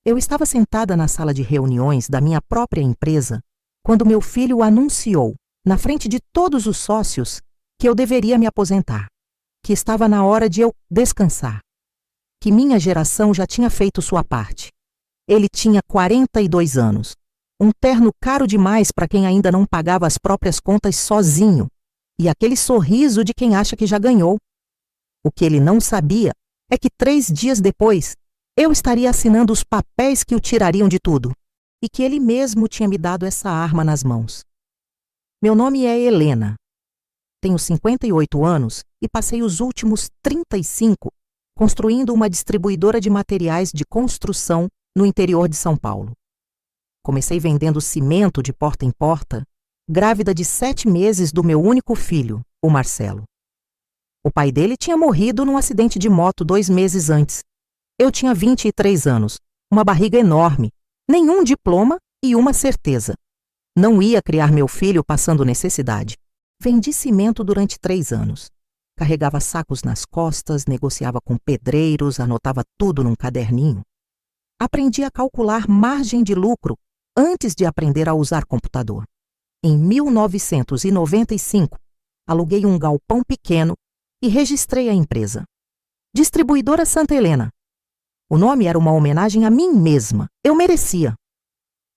Eu estava sentada na sala de reuniões da minha própria empresa quando meu filho anunciou, na frente de todos os sócios, que eu deveria me aposentar, que estava na hora de eu descansar, que minha geração já tinha feito sua parte. Ele tinha 42 anos, um terno caro demais para quem ainda não pagava as próprias contas sozinho, e aquele sorriso de quem acha que já ganhou. O que ele não sabia é que 3 dias depois eu estaria assinando os papéis que o tirariam de tudo, e que ele mesmo tinha me dado essa arma nas mãos. Meu nome é Helena. Tenho 58 anos e passei os últimos 35 construindo uma distribuidora de materiais de construção no interior de São Paulo. Comecei vendendo cimento de porta em porta, grávida de 7 meses do meu único filho, o Marcelo. O pai dele tinha morrido num acidente de moto 2 meses antes. Eu tinha 23 anos, uma barriga enorme, nenhum diploma e uma certeza. Não ia criar meu filho passando necessidade. Vendi cimento durante 3 anos. Carregava sacos nas costas, negociava com pedreiros, anotava tudo num caderninho. Aprendi a calcular margem de lucro antes de aprender a usar computador. Em 1995, aluguei um galpão pequeno e registrei a empresa. Distribuidora Santa Helena. O nome era uma homenagem a mim mesma. Eu merecia.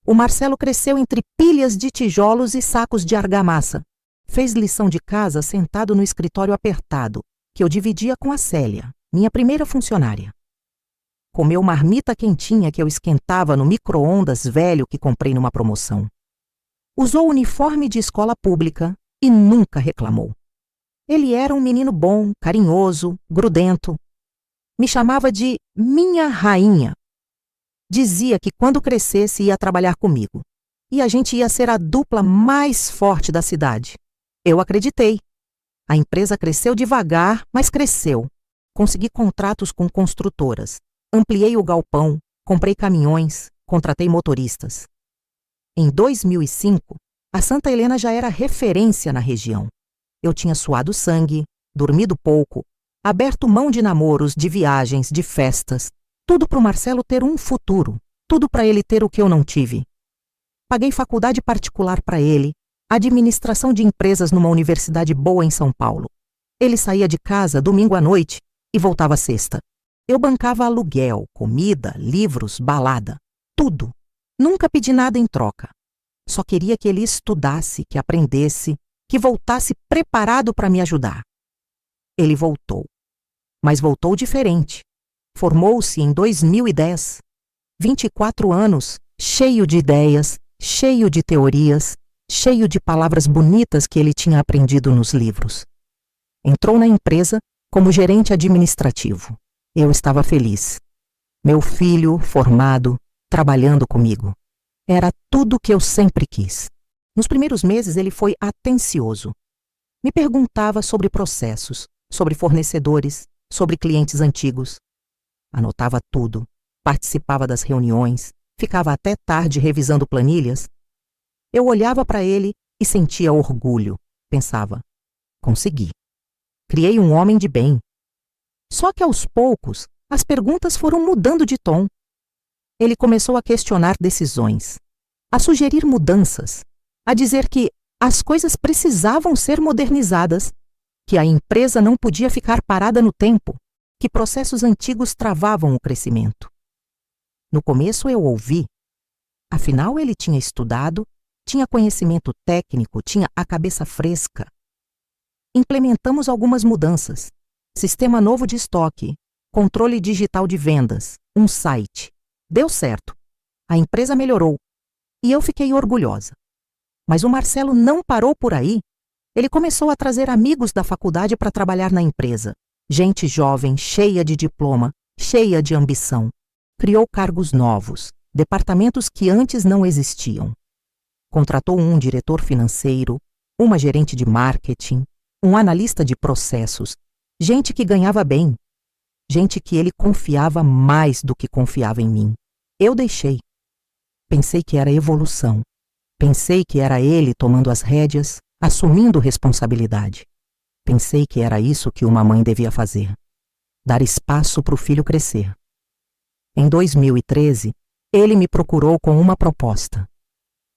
O Marcelo cresceu entre pilhas de tijolos e sacos de argamassa. Fez lição de casa sentado no escritório apertado, que eu dividia com a Célia, minha primeira funcionária. Comeu marmita quentinha que eu esquentava no micro-ondas velho que comprei numa promoção. Usou uniforme de escola pública e nunca reclamou. Ele era um menino bom, carinhoso, grudento. Me chamava de minha rainha. Dizia que quando crescesse ia trabalhar comigo. E a gente ia ser a dupla mais forte da cidade. Eu acreditei. A empresa cresceu devagar, mas cresceu. Consegui contratos com construtoras. Ampliei o galpão, comprei caminhões, contratei motoristas. Em 2005, a Santa Helena já era referência na região. Eu tinha suado sangue, dormido pouco, aberto mão de namoros, de viagens, de festas, tudo para o Marcelo ter um futuro, tudo para ele ter o que eu não tive. Paguei faculdade particular para ele, administração de empresas numa universidade boa em São Paulo. Ele saía de casa domingo à noite e voltava sexta. Eu bancava aluguel, comida, livros, balada, tudo. Nunca pedi nada em troca. Só queria que ele estudasse, que aprendesse, que voltasse preparado para me ajudar. Ele voltou. Mas voltou diferente. Formou-se em 2010. 24 anos, cheio de ideias, cheio de teorias, cheio de palavras bonitas que ele tinha aprendido nos livros. Entrou na empresa como gerente administrativo. Eu estava feliz. Meu filho, formado, trabalhando comigo. Era tudo o que eu sempre quis. Nos primeiros meses ele foi atencioso. Me perguntava sobre processos, sobre fornecedores, sobre clientes antigos. Anotava tudo, participava das reuniões, ficava até tarde revisando planilhas. Eu olhava para ele e sentia orgulho. Pensava, consegui. Criei um homem de bem. Só que aos poucos, as perguntas foram mudando de tom. Ele começou a questionar decisões, a sugerir mudanças, a dizer que as coisas precisavam ser modernizadas, que a empresa não podia ficar parada no tempo, que processos antigos travavam o crescimento. No começo eu ouvi. Afinal, ele tinha estudado, tinha conhecimento técnico, tinha a cabeça fresca. Implementamos algumas mudanças. Sistema novo de estoque, controle digital de vendas, um site. Deu certo. A empresa melhorou. E eu fiquei orgulhosa. Mas o Marcelo não parou por aí. Ele começou a trazer amigos da faculdade para trabalhar na empresa. Gente jovem, cheia de diploma, cheia de ambição. Criou cargos novos, departamentos que antes não existiam. Contratou um diretor financeiro, uma gerente de marketing, um analista de processos, gente que ganhava bem, gente que ele confiava mais do que confiava em mim. Eu deixei. Pensei que era evolução. Pensei que era ele tomando as rédeas, assumindo responsabilidade. Pensei que era isso que uma mãe devia fazer. Dar espaço para o filho crescer. Em 2013, Ele me procurou com uma proposta.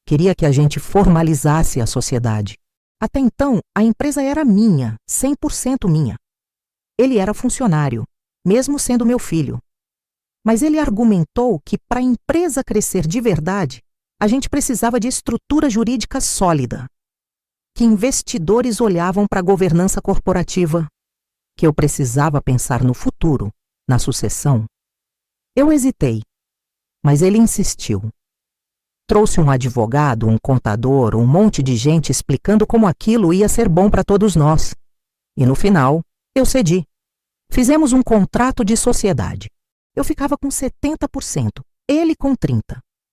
Queria que a gente formalizasse a sociedade. Até então, a empresa era minha, 100% minha. Ele era funcionário, mesmo sendo meu filho. Mas ele argumentou que para a empresa crescer de verdade, a gente precisava de estrutura jurídica sólida, que investidores olhavam para a governança corporativa, que eu precisava pensar no futuro, na sucessão. Eu hesitei, mas ele insistiu. Trouxe um advogado, um contador, um monte de gente explicando como aquilo ia ser bom para todos nós. E no final, eu cedi. Fizemos um contrato de sociedade. Eu ficava com 70%, ele com 30%.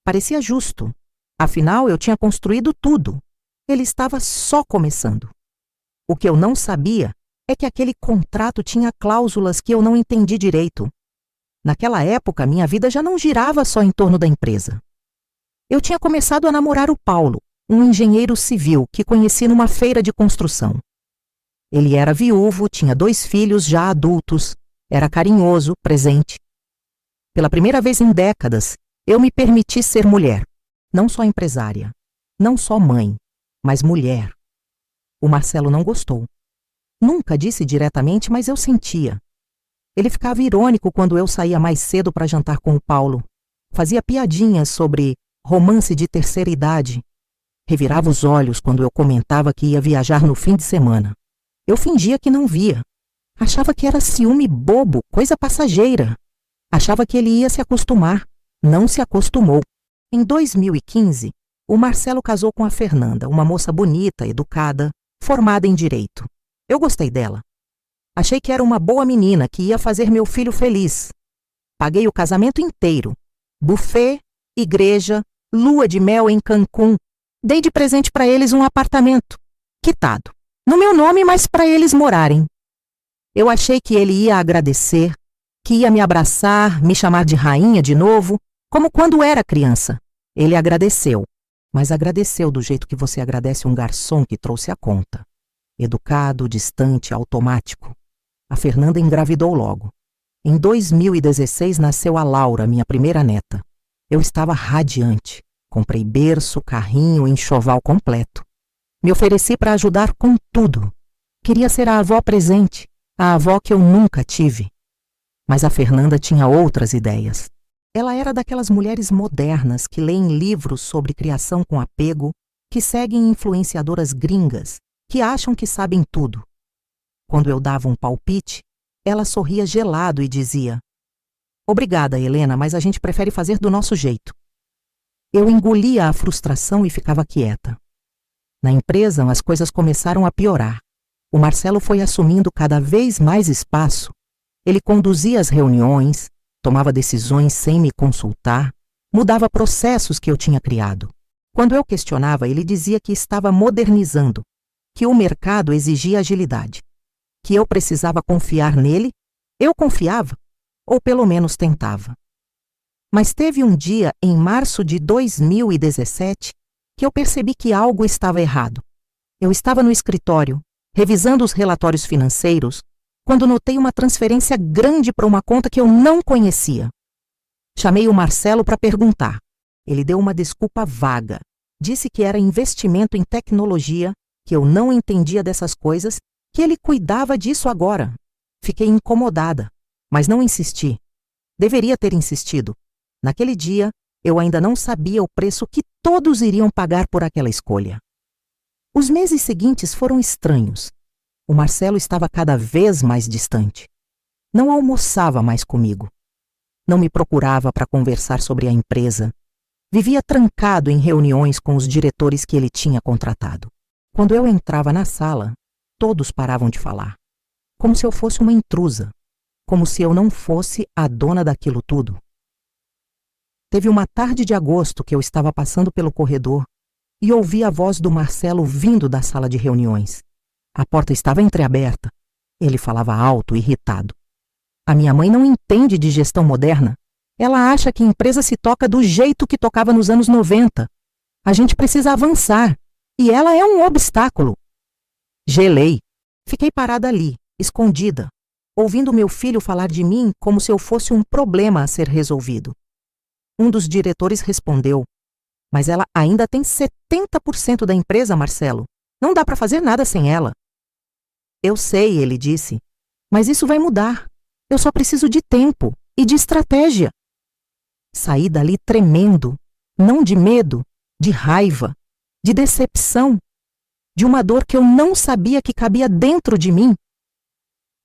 Parecia justo. Afinal, eu tinha construído tudo. Ele estava só começando. O que eu não sabia é que aquele contrato tinha cláusulas que eu não entendi direito. Naquela época, minha vida já não girava só em torno da empresa. Eu tinha começado a namorar o Paulo, um engenheiro civil que conheci numa feira de construção. Ele era viúvo, tinha 2 filhos já adultos, era carinhoso, presente. Pela primeira vez em décadas, eu me permiti ser mulher. Não só empresária, não só mãe, mas mulher. O Marcelo não gostou. Nunca disse diretamente, mas eu sentia. Ele ficava irônico quando eu saía mais cedo para jantar com o Paulo. Fazia piadinhas sobre romance de terceira idade. Revirava os olhos quando eu comentava que ia viajar no fim de semana. Eu fingia que não via. Achava que era ciúme bobo, coisa passageira. Achava que ele ia se acostumar. Não se acostumou. Em 2015, o Marcelo casou com a Fernanda, uma moça bonita, educada, formada em direito. Eu gostei dela. Achei que era uma boa menina que ia fazer meu filho feliz. Paguei o casamento inteiro. Buffet, igreja, lua de mel em Cancún. Dei de presente para eles um apartamento. Quitado. No meu nome, mas para eles morarem. Eu achei que ele ia agradecer, que ia me abraçar, me chamar de rainha de novo, como quando era criança. Ele agradeceu, mas agradeceu do jeito que você agradece um garçom que trouxe a conta. Educado, distante, automático. A Fernanda engravidou logo. Em 2016 nasceu a Laura, minha primeira neta. Eu estava radiante. Comprei berço, carrinho, enxoval completo. Me ofereci para ajudar com tudo. Queria ser a avó presente, a avó que eu nunca tive. Mas a Fernanda tinha outras ideias. Ela era daquelas mulheres modernas que leem livros sobre criação com apego, que seguem influenciadoras gringas, que acham que sabem tudo. Quando eu dava um palpite, ela sorria gelado e dizia: "Obrigada, Helena, mas a gente prefere fazer do nosso jeito." Eu engolia a frustração e ficava quieta. Na empresa, as coisas começaram a piorar. O Marcelo foi assumindo cada vez mais espaço. Ele conduzia as reuniões, tomava decisões sem me consultar, mudava processos que eu tinha criado. Quando eu questionava, ele dizia que estava modernizando, que o mercado exigia agilidade, que eu precisava confiar nele. Eu confiava, ou pelo menos tentava. Mas teve um dia, em março de 2017, que eu percebi que algo estava errado. Eu estava no escritório, revisando os relatórios financeiros, quando notei uma transferência grande para uma conta que eu não conhecia. Chamei o Marcelo para perguntar. Ele deu uma desculpa vaga. Disse que era investimento em tecnologia, que eu não entendia dessas coisas, que ele cuidava disso agora. Fiquei incomodada, mas não insisti. Deveria ter insistido. Naquele dia, eu ainda não sabia o preço que todos iriam pagar por aquela escolha. Os meses seguintes foram estranhos. O Marcelo estava cada vez mais distante. Não almoçava mais comigo. Não me procurava para conversar sobre a empresa. Vivia trancado em reuniões com os diretores que ele tinha contratado. Quando eu entrava na sala, todos paravam de falar. Como se eu fosse uma intrusa. Como se eu não fosse a dona daquilo tudo. Teve uma tarde de agosto que eu estava passando pelo corredor e ouvi a voz do Marcelo vindo da sala de reuniões. A porta estava entreaberta. Ele falava alto, irritado. A minha mãe não entende de gestão moderna. Ela acha que a empresa se toca do jeito que tocava nos anos 90. A gente precisa avançar. E ela é um obstáculo. Gelei. Fiquei parada ali, escondida, ouvindo meu filho falar de mim como se eu fosse um problema a ser resolvido. Um dos diretores respondeu: "Mas ela ainda tem 70% da empresa, Marcelo. Não dá para fazer nada sem ela." "Eu sei", ele disse, "mas isso vai mudar. Eu só preciso de tempo e de estratégia." Saí dali tremendo, não de medo, de raiva, de decepção, de uma dor que eu não sabia que cabia dentro de mim.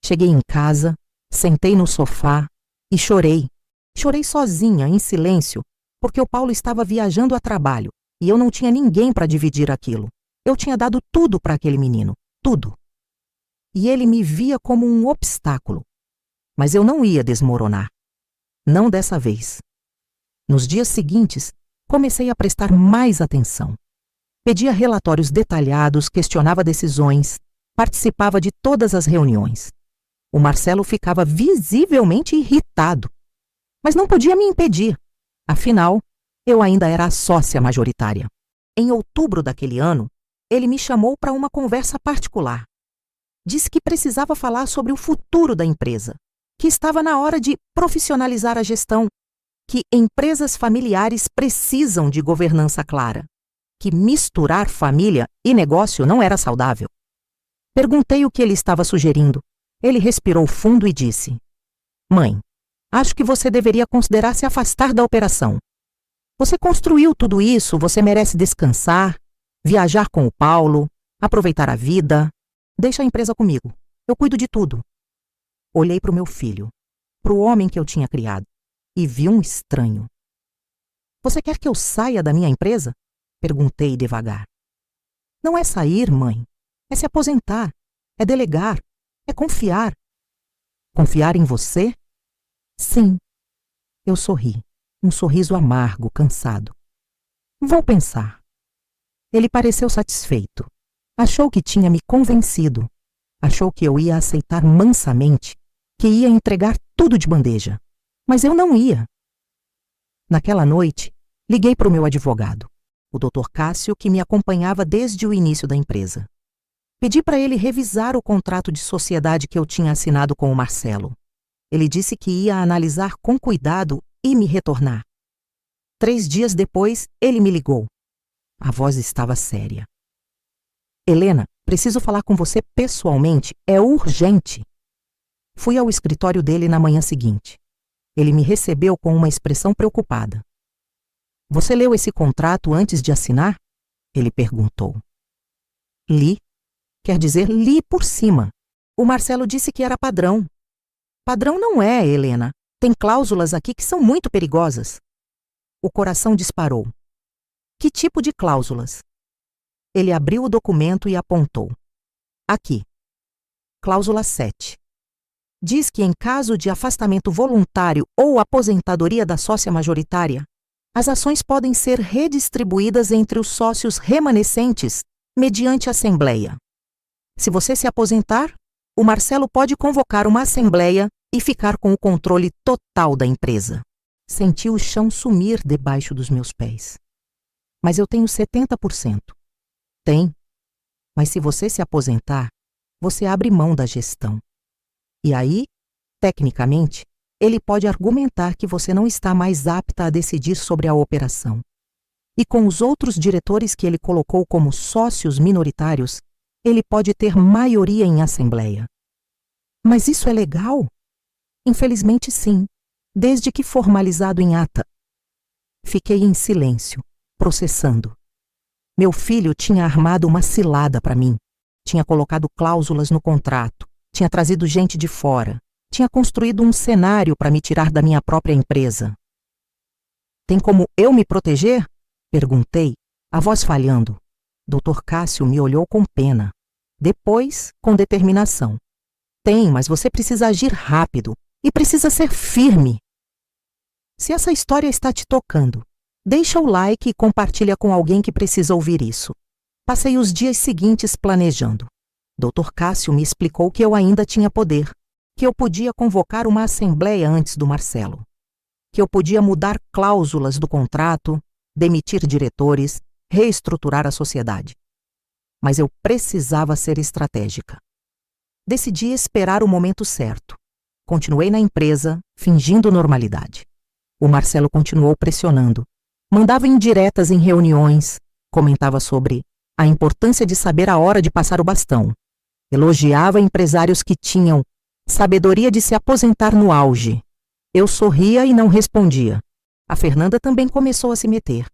Cheguei em casa, sentei no sofá e chorei. Chorei sozinha, em silêncio, porque o Paulo estava viajando a trabalho e eu não tinha ninguém para dividir aquilo. Eu tinha dado tudo para aquele menino, tudo. E ele me via como um obstáculo. Mas eu não ia desmoronar. Não dessa vez. Nos dias seguintes, comecei a prestar mais atenção. Pedia relatórios detalhados, questionava decisões, participava de todas as reuniões. O Marcelo ficava visivelmente irritado, mas não podia me impedir. Afinal, eu ainda era a sócia majoritária. Em outubro daquele ano, ele me chamou para uma conversa particular. Disse que precisava falar sobre o futuro da empresa, que estava na hora de profissionalizar a gestão, que empresas familiares precisam de governança clara, que misturar família e negócio não era saudável. Perguntei o que ele estava sugerindo. Ele respirou fundo e disse: "Mãe, acho que você deveria considerar se afastar da operação. Você construiu tudo isso, você merece descansar, viajar com o Paulo, aproveitar a vida. Deixa a empresa comigo, eu cuido de tudo." Olhei para o meu filho, para o homem que eu tinha criado, e vi um estranho. "Você quer que eu saia da minha empresa?" Perguntei devagar. "Não é sair, mãe. É se aposentar. É delegar. É confiar." "Confiar em você?" "Sim." Eu sorri, um sorriso amargo, cansado. "Vou pensar." Ele pareceu satisfeito. Achou que tinha me convencido. Achou que eu ia aceitar mansamente, que ia entregar tudo de bandeja. Mas eu não ia. Naquela noite, liguei para o meu advogado, o Dr. Cássio, que me acompanhava desde o início da empresa. Pedi para ele revisar o contrato de sociedade que eu tinha assinado com o Marcelo. Ele disse que ia analisar com cuidado e me retornar. 3 dias depois, ele me ligou. A voz estava séria. "Helena, preciso falar com você pessoalmente. É urgente." Fui ao escritório dele na manhã seguinte. Ele me recebeu com uma expressão preocupada. "Você leu esse contrato antes de assinar?" ele perguntou. "Li. Quer dizer, li por cima. O Marcelo disse que era padrão." "Padrão não é, Helena. Tem cláusulas aqui que são muito perigosas." O coração disparou. "Que tipo de cláusulas?" Ele abriu o documento e apontou. "Aqui. Cláusula 7. Diz que em caso de afastamento voluntário ou aposentadoria da sócia majoritária, as ações podem ser redistribuídas entre os sócios remanescentes mediante assembleia. Se você se aposentar, o Marcelo pode convocar uma assembleia e ficar com o controle total da empresa." Senti o chão sumir debaixo dos meus pés. "Mas eu tenho 70%. "Tem. Mas se você se aposentar, você abre mão da gestão. E aí, tecnicamente, ele pode argumentar que você não está mais apta a decidir sobre a operação. E com os outros diretores que ele colocou como sócios minoritários, ele pode ter maioria em assembleia." "Mas isso é legal?" "Infelizmente sim, desde que formalizado em ata." Fiquei em silêncio, processando. Meu filho tinha armado uma cilada para mim. Tinha colocado cláusulas no contrato, tinha trazido gente de fora, tinha construído um cenário para me tirar da minha própria empresa. "Tem como eu me proteger?" perguntei, a voz falhando. Dr. Cássio me olhou com pena. Depois, com determinação. "Tem, mas você precisa agir rápido e precisa ser firme." Se essa história está te tocando, deixa o like e compartilha com alguém que precisa ouvir isso. Passei os dias seguintes planejando. Dr. Cássio me explicou que eu ainda tinha poder, que eu podia convocar uma assembleia antes do Marcelo, que eu podia mudar cláusulas do contrato, demitir diretores, reestruturar a sociedade. Mas eu precisava ser estratégica. Decidi esperar o momento certo. Continuei na empresa, fingindo normalidade. O Marcelo continuou pressionando. Mandava indiretas em reuniões, comentava sobre a importância de saber a hora de passar o bastão. Elogiava empresários que tinham sabedoria de se aposentar no auge. Eu sorria e não respondia. A Fernanda também começou a se meter.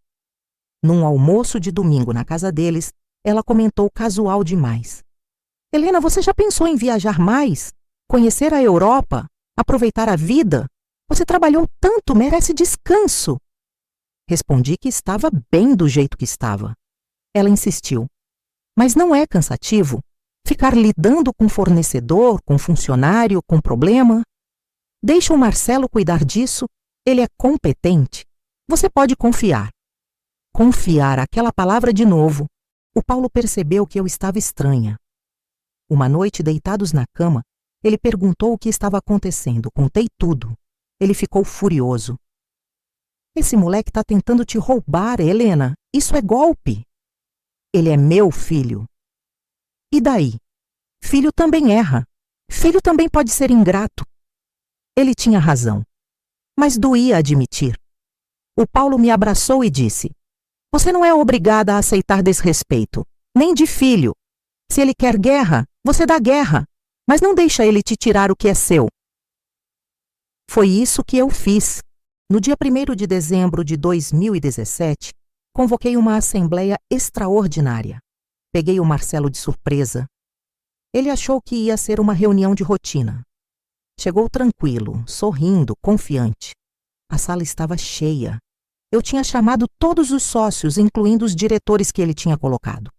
Num almoço de domingo na casa deles, ela comentou casual demais. Helena, você já pensou em viajar mais? Conhecer a Europa? Aproveitar a vida? Você trabalhou tanto, merece descanso. Respondi que estava bem do jeito que estava. Ela insistiu. Mas não é cansativo? Ficar lidando com fornecedor, com funcionário, com problema? Deixa o Marcelo cuidar disso, ele é competente. Você pode confiar. Confiar, aquela palavra de novo. O Paulo percebeu que eu estava estranha. Uma noite, deitados na cama, ele perguntou o que estava acontecendo. Contei tudo. Ele ficou furioso. Esse moleque está tentando te roubar, Helena. Isso é golpe. Ele é meu filho. E daí? Filho também erra. Filho também pode ser ingrato. Ele tinha razão. Mas doía admitir. O Paulo me abraçou e disse: você não é obrigada a aceitar desrespeito, nem de filho. Se ele quer guerra, você dá guerra, mas não deixa ele te tirar o que é seu. Foi isso que eu fiz. No dia 1º de dezembro de 2017, convoquei uma assembleia extraordinária. Peguei o Marcelo de surpresa. Ele achou que ia ser uma reunião de rotina. Chegou tranquilo, sorrindo, confiante. A sala estava cheia. Eu tinha chamado todos os sócios, incluindo os diretores que ele tinha colocado.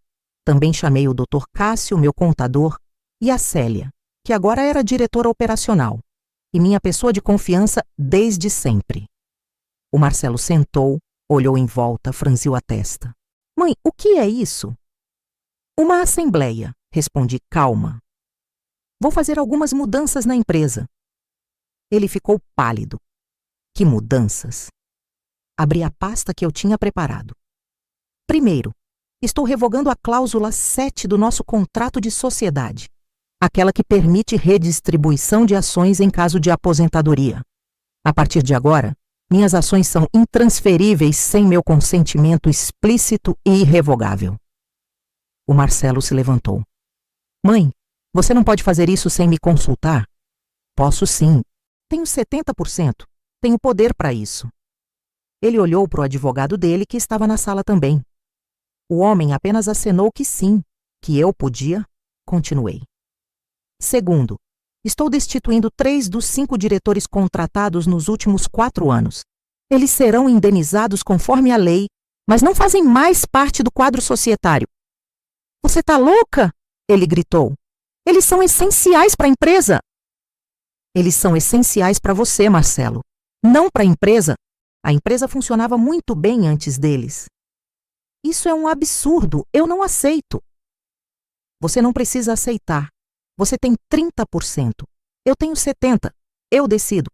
Também chamei o Dr. Cássio, meu contador, e a Célia, que agora era diretora operacional, e minha pessoa de confiança desde sempre. O Marcelo sentou, olhou em volta, franziu a testa. Mãe, o que é isso? Uma assembleia, respondi calma. Vou fazer algumas mudanças na empresa. Ele ficou pálido. Que mudanças? Abri a pasta que eu tinha preparado. Primeiro, estou revogando a cláusula 7 do nosso contrato de sociedade, aquela que permite redistribuição de ações em caso de aposentadoria. A partir de agora, minhas ações são intransferíveis sem meu consentimento explícito e irrevogável. O Marcelo se levantou. Mãe, você não pode fazer isso sem me consultar? Posso sim. Tenho 70%. Tenho poder para isso. Ele olhou para o advogado dele, que estava na sala também. O homem apenas acenou que sim, que eu podia. Continuei. Segundo, estou destituindo 3 dos 5 diretores contratados nos últimos 4 anos. Eles serão indenizados conforme a lei, mas não fazem mais parte do quadro societário. Você está louca? Ele gritou. Eles são essenciais para a empresa. Eles são essenciais para você, Marcelo. Não para a empresa. A empresa funcionava muito bem antes deles. Isso é um absurdo. Eu não aceito. Você não precisa aceitar. Você tem 30%. Eu tenho 70%. Eu decido.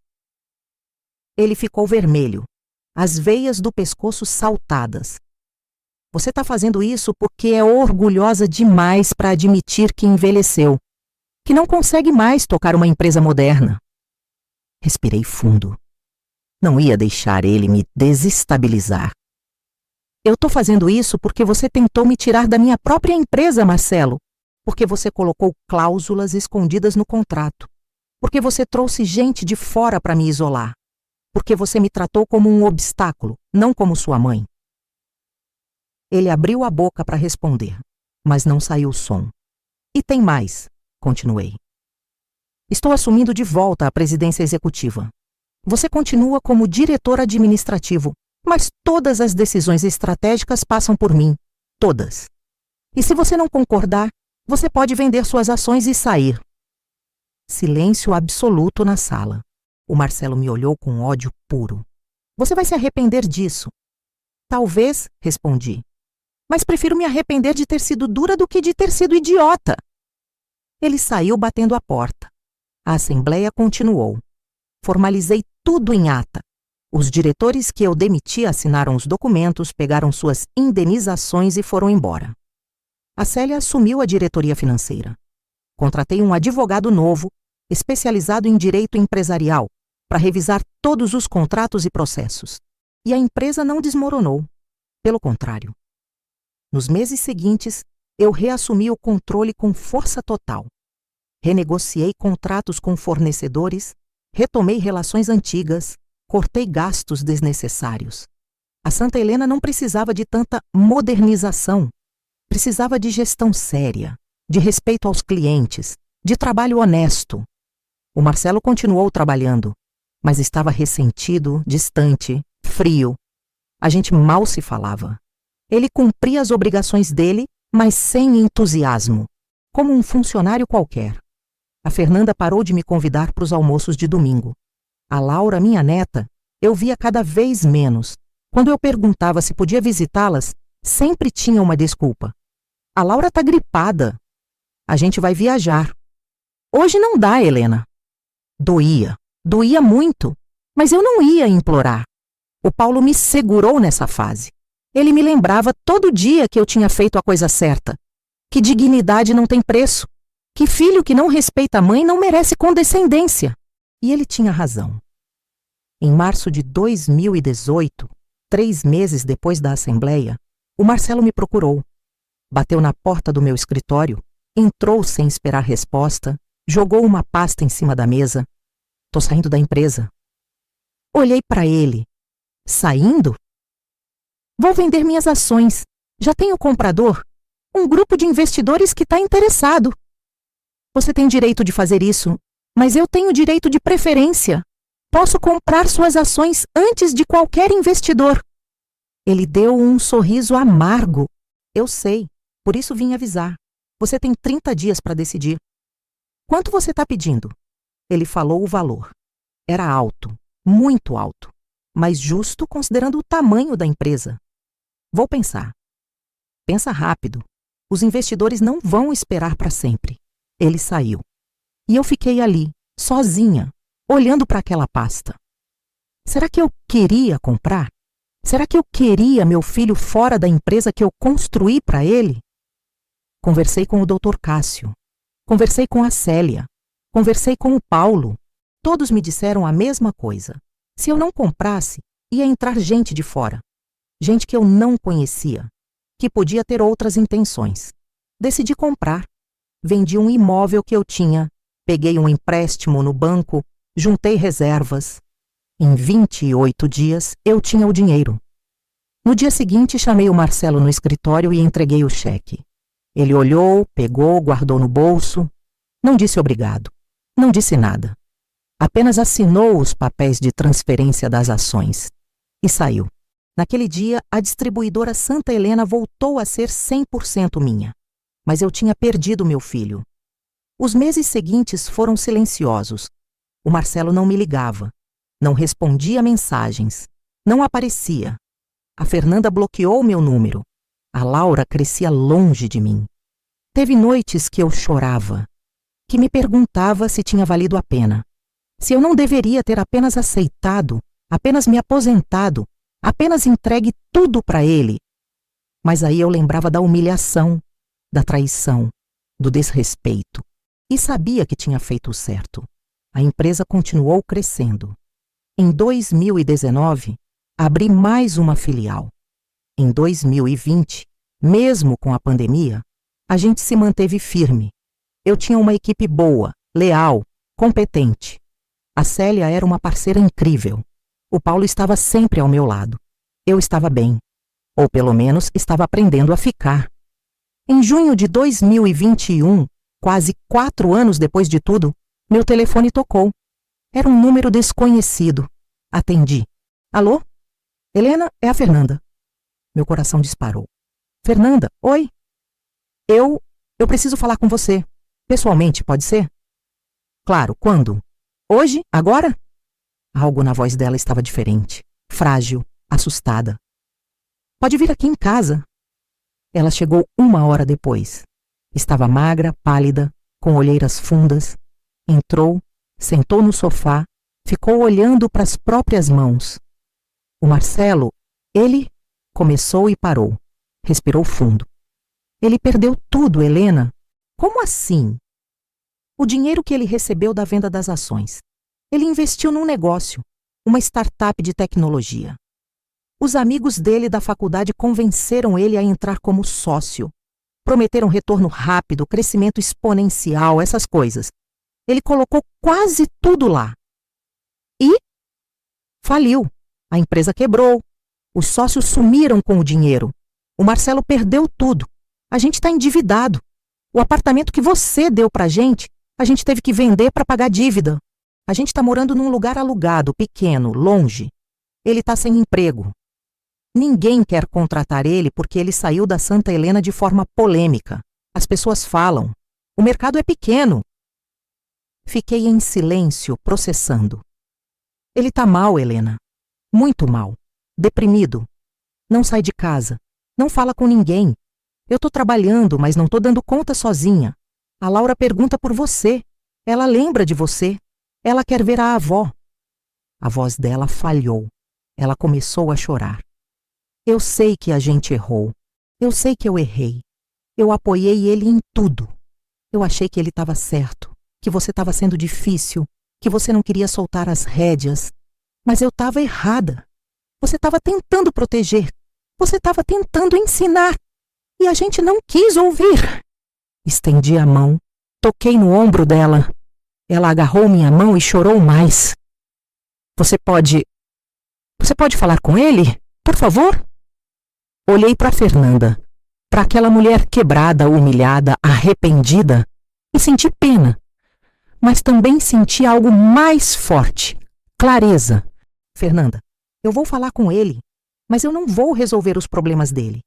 Ele ficou vermelho. As veias do pescoço saltadas. Você está fazendo isso porque é orgulhosa demais para admitir que envelheceu. Que não consegue mais tocar uma empresa moderna. Respirei fundo. Não ia deixar ele me desestabilizar. Eu estou fazendo isso porque você tentou me tirar da minha própria empresa, Marcelo. Porque você colocou cláusulas escondidas no contrato. Porque você trouxe gente de fora para me isolar. Porque você me tratou como um obstáculo, não como sua mãe. Ele abriu a boca para responder, mas não saiu som. E tem mais, continuei. Estou assumindo de volta a presidência executiva. Você continua como diretor administrativo, mas todas as decisões estratégicas passam por mim. Todas. E se você não concordar, você pode vender suas ações e sair. Silêncio absoluto na sala. O Marcelo me olhou com ódio puro. Você vai se arrepender disso. Talvez, respondi. Mas prefiro me arrepender de ter sido dura do que de ter sido idiota. Ele saiu batendo a porta. A assembleia continuou. Formalizei tudo em ata. Os diretores que eu demiti assinaram os documentos, pegaram suas indenizações e foram embora. A Célia assumiu a diretoria financeira. Contratei um advogado novo, especializado em direito empresarial, para revisar todos os contratos e processos. E a empresa não desmoronou. Pelo contrário. Nos meses seguintes, eu reassumi o controle com força total. Renegociei contratos com fornecedores, retomei relações antigas, cortei gastos desnecessários. A Santa Helena não precisava de tanta modernização. Precisava de gestão séria, de respeito aos clientes, de trabalho honesto. O Marcelo continuou trabalhando, mas estava ressentido, distante, frio. A gente mal se falava. Ele cumpria as obrigações dele, mas sem entusiasmo, como um funcionário qualquer. A Fernanda parou de me convidar para os almoços de domingo. A Laura, minha neta, eu via cada vez menos. Quando eu perguntava se podia visitá-las, sempre tinha uma desculpa. A Laura está gripada. A gente vai viajar. Hoje não dá, Helena. Doía muito, mas eu não ia implorar. O Paulo me segurou nessa fase. Ele me lembrava todo dia que eu tinha feito a coisa certa, que dignidade não tem preço, que filho que não respeita a mãe não merece condescendência. E ele tinha razão. Em março de 2018, 3 meses depois da assembleia, o Marcelo me procurou. Bateu na porta do meu escritório, entrou sem esperar resposta, jogou uma pasta em cima da mesa. Tô saindo da empresa. Olhei para ele. Saindo? Vou vender minhas ações. Já tenho comprador. Um grupo de investidores que está interessado. Você tem direito de fazer isso, mas eu tenho direito de preferência. Posso comprar suas ações antes de qualquer investidor. Ele deu um sorriso amargo. Eu sei, por isso vim avisar. Você tem 30 dias para decidir. Quanto você está pedindo? Ele falou o valor. Era alto, muito alto, mas justo considerando o tamanho da empresa. Vou pensar. Pensa rápido. Os investidores não vão esperar para sempre. Ele saiu. E eu fiquei ali, sozinha, olhando para aquela pasta. Será que eu queria comprar? Será que eu queria meu filho fora da empresa que eu construí para ele? Conversei com o Dr. Cássio. Conversei com a Célia. Conversei com o Paulo. Todos me disseram a mesma coisa. Se eu não comprasse, ia entrar gente de fora. Gente que eu não conhecia, que podia ter outras intenções. Decidi comprar. Vendi um imóvel que eu tinha, peguei um empréstimo no banco, juntei reservas. Em 28 dias, eu tinha o dinheiro. No dia seguinte, chamei o Marcelo no escritório e entreguei o cheque. Ele olhou, pegou, guardou no bolso. Não disse obrigado. Não disse nada. Apenas assinou os papéis de transferência das ações. E saiu. Naquele dia, a distribuidora Santa Helena voltou a ser 100% minha. Mas eu tinha perdido meu filho. Os meses seguintes foram silenciosos. O Marcelo não me ligava. Não respondia mensagens. Não aparecia. A Fernanda bloqueou meu número. A Laura crescia longe de mim. Teve noites que eu chorava, que me perguntava se tinha valido a pena. Se eu não deveria ter apenas aceitado, apenas me aposentado, apenas entregue tudo para ele. Mas aí eu lembrava da humilhação, da traição, do desrespeito. E sabia que tinha feito o certo. A empresa continuou crescendo. Em 2019, abri mais uma filial. Em 2020, mesmo com a pandemia, a gente se manteve firme. Eu tinha uma equipe boa, leal, competente. A Célia era uma parceira incrível. O Paulo estava sempre ao meu lado. Eu estava bem. Ou pelo menos estava aprendendo a ficar. Em junho de 2021, quase 4 anos depois de tudo, meu telefone tocou. Era um número desconhecido. Atendi. Alô? Helena, é a Fernanda. Meu coração disparou. Fernanda, oi? Eu preciso falar com você. Pessoalmente, pode ser? Claro, quando? Hoje? Agora? Algo na voz dela estava diferente. Frágil, assustada. Pode vir aqui em casa. Ela chegou 1 hora depois. Estava magra, pálida, com olheiras fundas. Entrou, sentou no sofá, ficou olhando para as próprias mãos. O Marcelo, ele começou e parou. Respirou fundo. Ele perdeu tudo, Helena. Como assim? O dinheiro que ele recebeu da venda das ações. Ele investiu num negócio. uma startup de tecnologia. Os amigos dele da faculdade convenceram ele a entrar como sócio. Prometeram retorno rápido, crescimento exponencial, essas coisas. Ele colocou quase tudo lá. E faliu. A empresa quebrou. Os sócios sumiram com o dinheiro. O Marcelo perdeu tudo. A gente está endividado. O apartamento que você deu pra gente, a gente teve que vender para pagar dívida. A gente está morando num lugar alugado, pequeno, longe. Ele está sem emprego. Ninguém quer contratar ele porque ele saiu da Santa Helena de forma polêmica. As pessoas falam. O mercado é pequeno. Fiquei em silêncio, processando. Ele está mal, Helena. Muito mal. Deprimido. Não sai de casa. Não fala com ninguém. Eu estou trabalhando, mas não estou dando conta sozinha. A Laura pergunta por você. Ela lembra de você. Ela quer ver a avó. A voz dela falhou. Ela começou a chorar. Eu sei que a gente errou. Eu sei que eu errei. Eu apoiei ele em tudo. Eu achei que ele estava certo, que você estava sendo difícil, que você não queria soltar as rédeas. Mas eu estava errada. Você estava tentando proteger. Você estava tentando ensinar. E a gente não quis ouvir. Estendi a mão, toquei no ombro dela. Ela agarrou minha mão e chorou mais. Você pode falar com ele? Por favor? Olhei para Fernanda, para aquela mulher quebrada, humilhada, arrependida, e senti pena. Mas também senti algo mais forte, clareza. Fernanda, eu vou falar com ele, mas eu não vou resolver os problemas dele.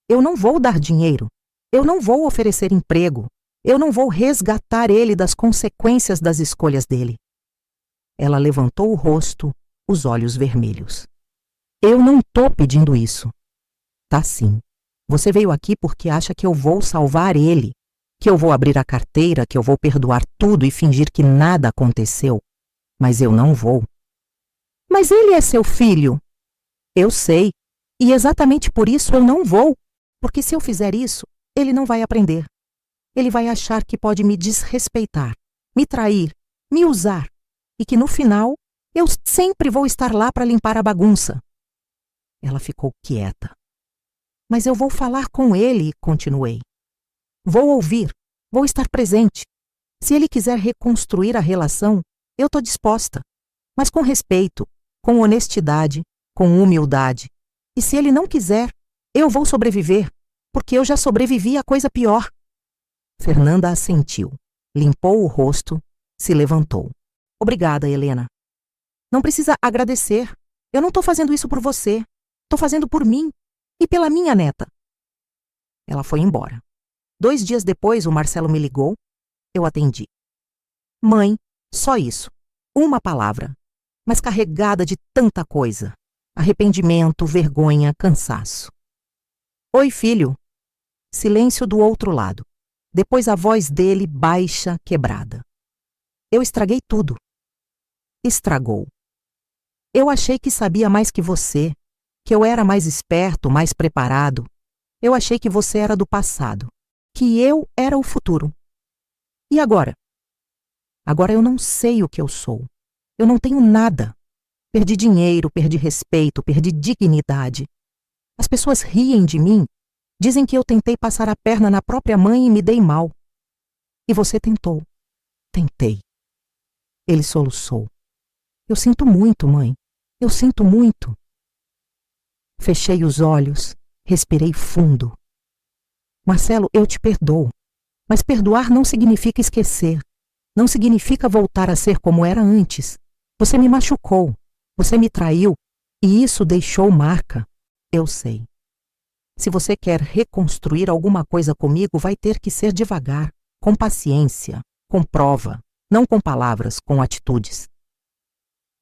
Eu não vou dar dinheiro. Eu não vou oferecer emprego. Eu não vou resgatar ele das consequências das escolhas dele. Ela levantou o rosto, os olhos vermelhos. Eu não tô pedindo isso. Tá sim. Você veio aqui porque acha que eu vou salvar ele, que eu vou abrir a carteira, que eu vou perdoar tudo e fingir que nada aconteceu. Mas eu não vou. Mas ele é seu filho. Eu sei. E exatamente por isso eu não vou. Porque se eu fizer isso, ele não vai aprender. Ele vai achar que pode me desrespeitar, me trair, me usar. E que no final, eu sempre vou estar lá para limpar a bagunça. Ela ficou quieta. Mas eu vou falar com ele, continuei. Vou ouvir, vou estar presente. Se ele quiser reconstruir a relação, eu estou disposta. Mas com respeito, com honestidade, com humildade. E se ele não quiser, eu vou sobreviver, porque eu já sobrevivi a coisa pior. Fernanda assentiu, limpou o rosto, se levantou. Obrigada, Helena. Não precisa agradecer. Eu não estou fazendo isso por você. Estou fazendo por mim e pela minha neta. Ela foi embora. 2 dias depois, o Marcelo me ligou. Eu atendi. Mãe, só isso. Uma palavra, mas carregada de tanta coisa. Arrependimento, vergonha, cansaço. Oi, filho. Silêncio do outro lado. Depois a voz dele baixa, quebrada. Eu estraguei tudo. Estragou. Eu achei que sabia mais que você, que eu era mais esperto, mais preparado. Eu achei que você era do passado, que eu era o futuro. E agora? Agora eu não sei o que eu sou. Eu não tenho nada. Perdi dinheiro, perdi respeito, perdi dignidade. As pessoas riem de mim, dizem que eu tentei passar a perna na própria mãe e me dei mal. E você tentou. Tentei. Ele soluçou. Eu sinto muito, mãe. Eu sinto muito. Fechei os olhos, respirei fundo. Marcelo, eu te perdoo. Mas perdoar não significa esquecer. Não significa voltar a ser como era antes. Você me machucou. Você me traiu. E isso deixou marca. Eu sei. Se você quer reconstruir alguma coisa comigo, vai ter que ser devagar, com paciência, com prova, não com palavras, com atitudes.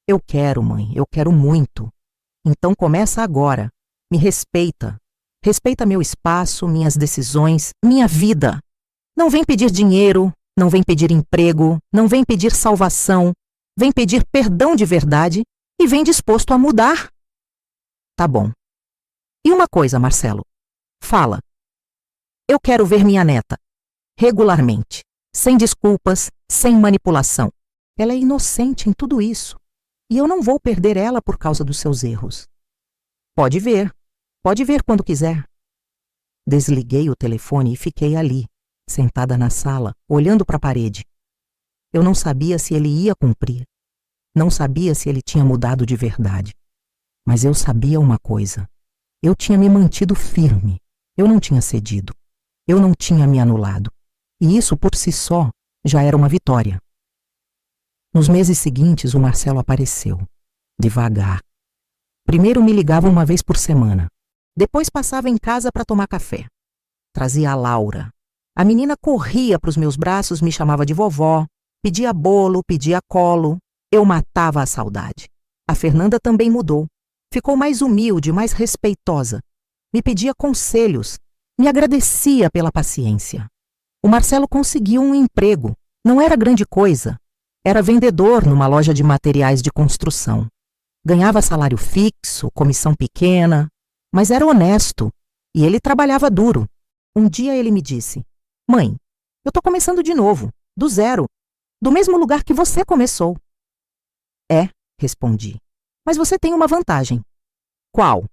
Eu quero, mãe, eu quero muito. Então começa agora. Me respeita. Respeita meu espaço, minhas decisões, minha vida. Não vem pedir dinheiro, não vem pedir emprego, não vem pedir salvação. Vem pedir perdão de verdade e vem disposto a mudar. Tá bom. E uma coisa, Marcelo. Fala. Eu quero ver minha neta. Regularmente. Sem desculpas, sem manipulação. Ela é inocente em tudo isso. E eu não vou perder ela por causa dos seus erros. Pode ver quando quiser. Desliguei o telefone e fiquei ali, sentada na sala, olhando para a parede. Eu não sabia se ele ia cumprir. Não sabia se ele tinha mudado de verdade. Mas eu sabia uma coisa. Eu tinha me mantido firme. Eu não tinha cedido. Eu não tinha me anulado. E isso, por si só, já era uma vitória. Nos meses seguintes, o Marcelo apareceu. Devagar. Primeiro me ligava uma vez por semana. Depois passava em casa para tomar café. Trazia a Laura. A menina corria para os meus braços, me chamava de vovó, pedia bolo, pedia colo. Eu matava a saudade. A Fernanda também mudou. Ficou mais humilde, mais respeitosa. Me pedia conselhos. Me agradecia pela paciência. O Marcelo conseguiu um emprego. Não era grande coisa. Era vendedor numa loja de materiais de construção. Ganhava salário fixo, comissão pequena, mas era honesto e ele trabalhava duro. Um dia ele me disse: "Mãe, eu tô começando de novo, do zero, do mesmo lugar que você começou." "É", respondi, "mas você tem uma vantagem." "Qual?"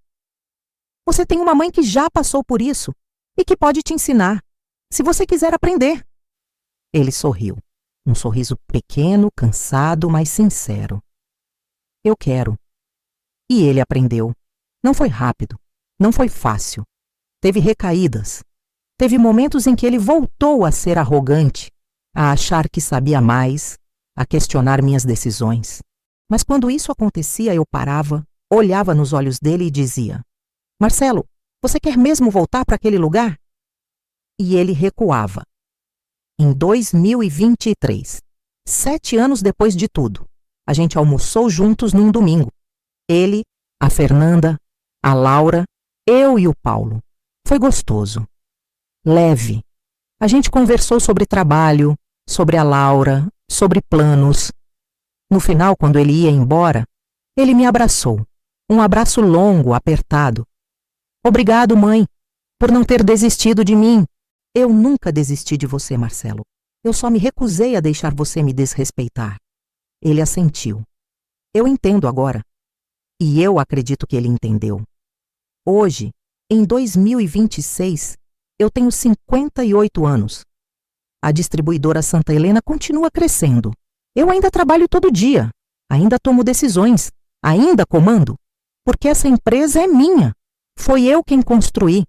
"Você tem uma mãe que já passou por isso e que pode te ensinar, se você quiser aprender." Ele sorriu. Um sorriso pequeno, cansado, mas sincero. "Eu quero." E ele aprendeu. Não foi rápido, não foi fácil. Teve recaídas. Teve momentos em que ele voltou a ser arrogante, a achar que sabia mais, a questionar minhas decisões. Mas quando isso acontecia, eu parava, olhava nos olhos dele e dizia: "Marcelo, você quer mesmo voltar para aquele lugar?" E ele recuava. Em 2023, 7 anos depois de tudo, a gente almoçou juntos num domingo. Ele, a Fernanda, a Laura, eu e o Paulo. Foi gostoso. Leve. A gente conversou sobre trabalho, sobre a Laura, sobre planos. No final, quando ele ia embora, ele me abraçou. Um abraço longo, apertado. "Obrigado, mãe, por não ter desistido de mim." "Eu nunca desisti de você, Marcelo. Eu só me recusei a deixar você me desrespeitar." Ele assentiu. "Eu entendo agora." E eu acredito que ele entendeu. Hoje, em 2026, eu tenho 58 anos. A distribuidora Santa Helena continua crescendo. Eu ainda trabalho todo dia. Ainda tomo decisões. Ainda comando. Porque essa empresa é minha. Foi eu quem construí.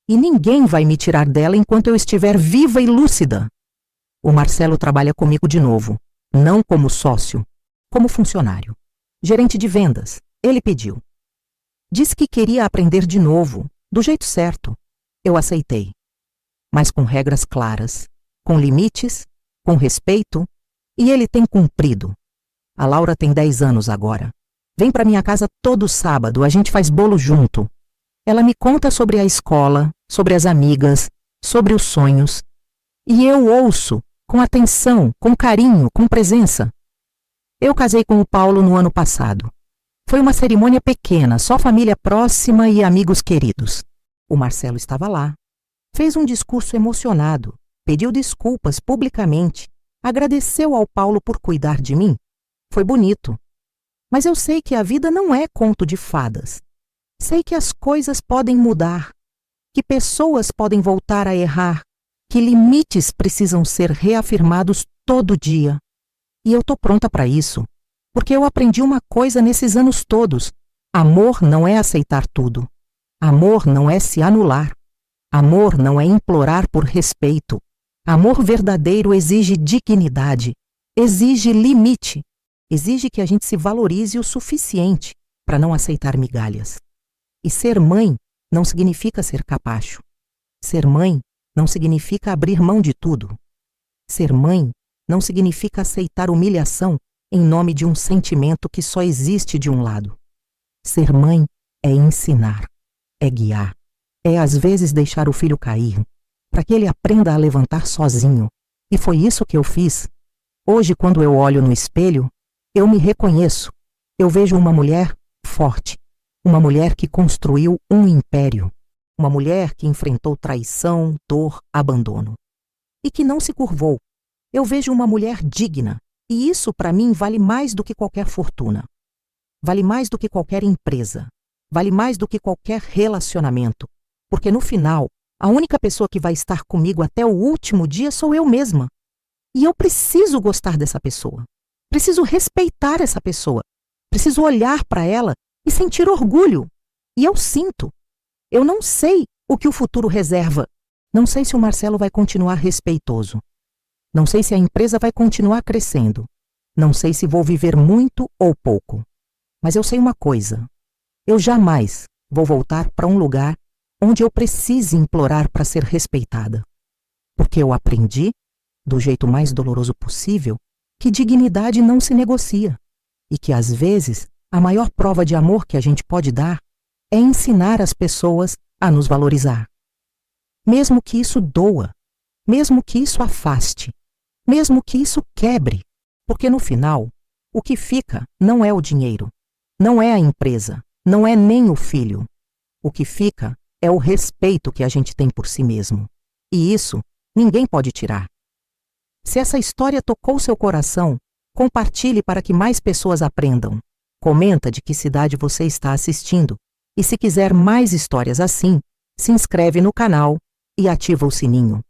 E ninguém vai me tirar dela enquanto eu estiver viva e lúcida. O Marcelo trabalha comigo de novo. Não como sócio, como funcionário. Gerente de vendas. Ele pediu. Disse que queria aprender de novo, do jeito certo. Eu aceitei. Mas com regras claras, com limites, com respeito, e ele tem cumprido. A Laura tem 10 anos agora. Vem para minha casa todo sábado, a gente faz bolo junto. Ela me conta sobre a escola, sobre as amigas, sobre os sonhos. E eu ouço, com atenção, com carinho, com presença. Eu casei com o Paulo no ano passado. Foi uma cerimônia pequena, só família próxima e amigos queridos. O Marcelo estava lá. Fez um discurso emocionado, pediu desculpas publicamente, agradeceu ao Paulo por cuidar de mim. Foi bonito. Mas eu sei que a vida não é conto de fadas. Sei que as coisas podem mudar, que pessoas podem voltar a errar, que limites precisam ser reafirmados todo dia. E eu tô pronta para isso. Porque eu aprendi uma coisa nesses anos todos. Amor não é aceitar tudo. Amor não é se anular. Amor não é implorar por respeito. Amor verdadeiro exige dignidade. Exige limite. Exige que a gente se valorize o suficiente para não aceitar migalhas. E ser mãe não significa ser capacho. Ser mãe não significa abrir mão de tudo. Ser mãe não significa aceitar humilhação em nome de um sentimento que só existe de um lado. Ser mãe é ensinar, é guiar, é às vezes deixar o filho cair, para que ele aprenda a levantar sozinho. E foi isso que eu fiz. Hoje, quando eu olho no espelho, eu me reconheço. Eu vejo uma mulher forte, uma mulher que construiu um império, uma mulher que enfrentou traição, dor, abandono. E que não se curvou. Eu vejo uma mulher digna. E isso, para mim, vale mais do que qualquer fortuna. vale mais do que qualquer empresa, vale mais do que qualquer relacionamento, porque no final, a única pessoa que vai estar comigo até o último dia sou eu mesma. E eu preciso gostar dessa pessoa, preciso respeitar essa pessoa, preciso olhar para ela e sentir orgulho. E eu sinto. Eu não sei o que o futuro reserva. Não sei se o Marcelo vai continuar respeitoso. Não sei se a empresa vai continuar crescendo. Não sei se vou viver muito ou pouco. Mas eu sei uma coisa. Eu jamais vou voltar para um lugar onde eu precise implorar para ser respeitada. Porque eu aprendi, do jeito mais doloroso possível, que dignidade não se negocia. E que, às vezes, a maior prova de amor que a gente pode dar é ensinar as pessoas a nos valorizar. Mesmo que isso doa, mesmo que isso afaste, mesmo que isso quebre, porque no final, o que fica não é o dinheiro, não é a empresa, não é nem o filho. O que fica é o respeito que a gente tem por si mesmo. E isso ninguém pode tirar. Se essa história tocou seu coração, compartilhe para que mais pessoas aprendam. Comenta de que cidade você está assistindo. E se quiser mais histórias assim, se inscreve no canal e ativa o sininho.